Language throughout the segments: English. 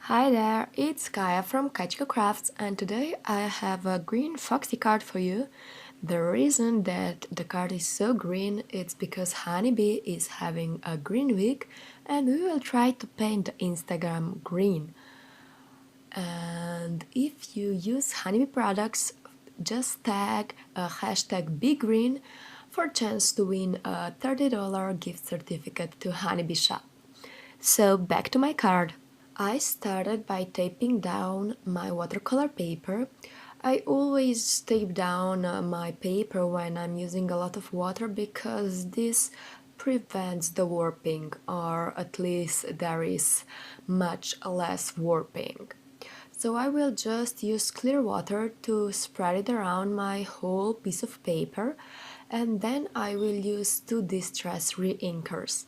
Hi there, it's Kaya from kajcyika.crafts and today I have a green foxy card for you. The reason that the card is so green is because Honeybee is having a green week and we will try to paint the Instagram green. And if you use Honeybee products, just tag a hashtag BeGreen for a chance to win a $30 gift certificate to Honeybee shop. So back to my card. I started by taping down my watercolor paper. I always tape down my paper when I'm using a lot of water because this prevents the warping, or at least there is much less warping. So I will just use clear water to spread it around my whole piece of paper, and then I will use two distress re-inkers.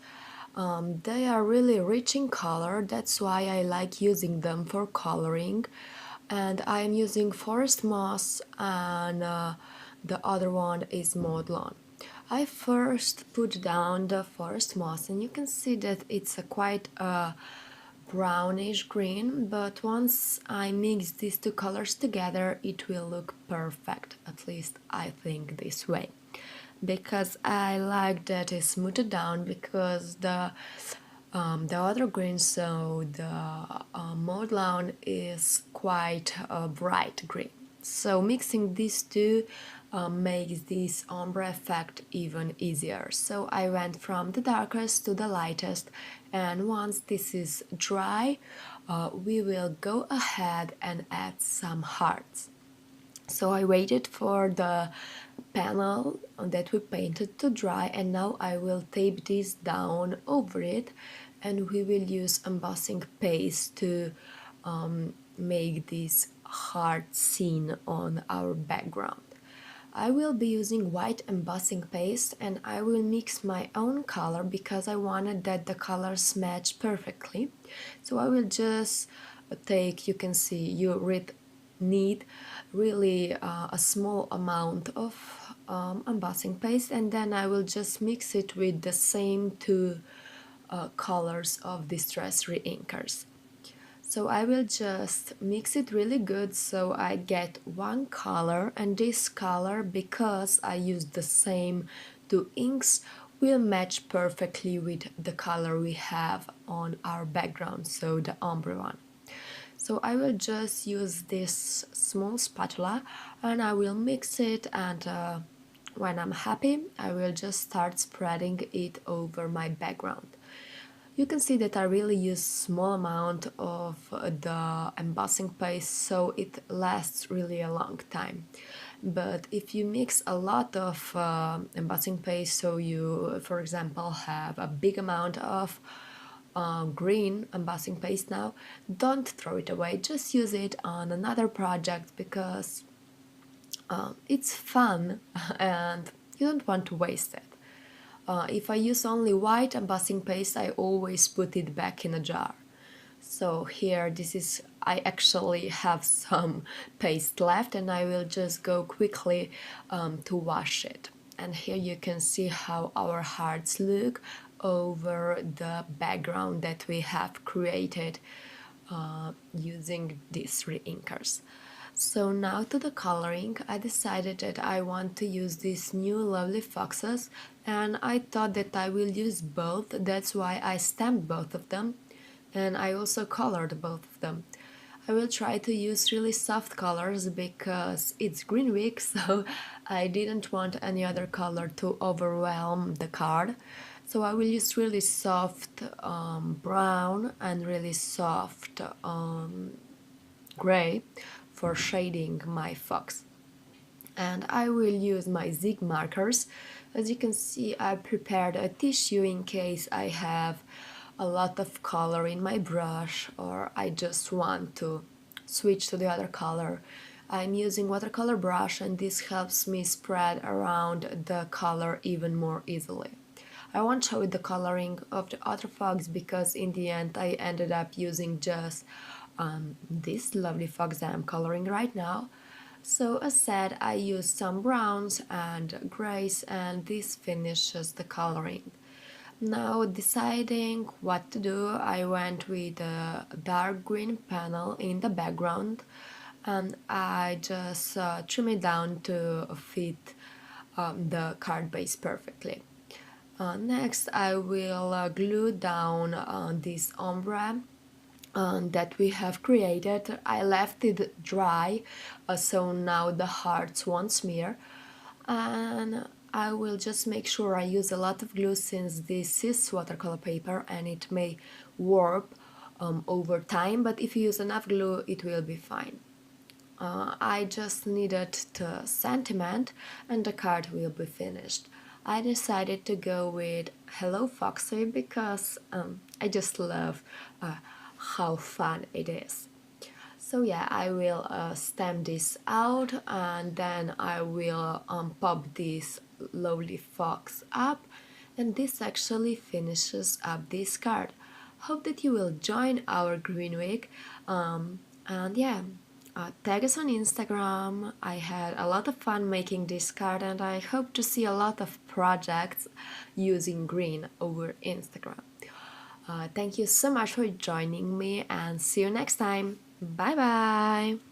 They are really rich in color, that's why I like using them for coloring. And I am using Forest Moss and the other one is Mowed Lawn. I first put down the Forest Moss and you can see that it's a quite brownish green, but once I mix these two colors together it will look perfect, at least I think this way, because I like that it's smoothed down because the other green, so the mode lawn is quite a bright green. So mixing these two makes this ombre effect even easier. So I went from the darkest to the lightest, and once this is dry, we will go ahead and add some hearts. So I waited for the panel that we painted to dry, and now I will tape this down over it, and we will use embossing paste to make this hard scene on our background. I will be using white embossing paste and I will mix my own color because I wanted that the colors match perfectly. So I will just take, you can see, need really a small amount of embossing paste, and then I will just mix it with the same two colors of distress re-inkers. So I will just mix it really good so I get one color, and this color, because I used the same two inks, will match perfectly with the color we have on our background, so the ombre one. So I will just use this small spatula and I will mix it, and when I'm happy I will just start spreading it over my background. You can see that I really use small amount of the embossing paste, so it lasts really a long time. But if you mix a lot of embossing paste, so you, for example, have a big amount of green embossing paste now, don't throw it away, just use it on another project because it's fun and you don't want to waste it. If I use only white embossing paste, I always put it back in a jar. So here, I actually have some paste left and I will just go quickly to wash it. And here you can see how our hearts look over the background that we have created using these re-inkers. So now to the coloring. I decided that I want to use these new lovely foxes, and I thought that I will use both. That's why I stamped both of them and I also colored both of them. I will try to use really soft colors because it's green week, so I didn't want any other color to overwhelm the card. So I will use really soft brown and really soft gray for shading my fox. And I will use my zig markers. As you can see, I prepared a tissue in case I have a lot of color in my brush or I just want to switch to the other color. I'm using watercolor brush and this helps me spread around the color even more easily. I won't show you the coloring of the other fox because in the end I ended up using just this lovely fox that I'm coloring right now. So as said, I used some browns and grays and this finishes the coloring. Now deciding what to do, I went with a dark green panel in the background and I just trim it down to fit the card base perfectly. Next I will glue down this ombre that we have created. I left it dry so now the hearts won't smear, and I will just make sure I use a lot of glue since this is watercolor paper and it may warp over time, but if you use enough glue it will be fine. I just needed to sentiment and the card will be finished. I decided to go with Hello Foxy because I just love how fun it is. So yeah, I will stamp this out and then I will pop this lovely fox up, and this actually finishes up this card. Hope that you will join our Green Week, and yeah, tag us on Instagram. I had a lot of fun making this card and I hope to see a lot of projects using green over Instagram. Thank you so much for joining me and see you next time. Bye bye!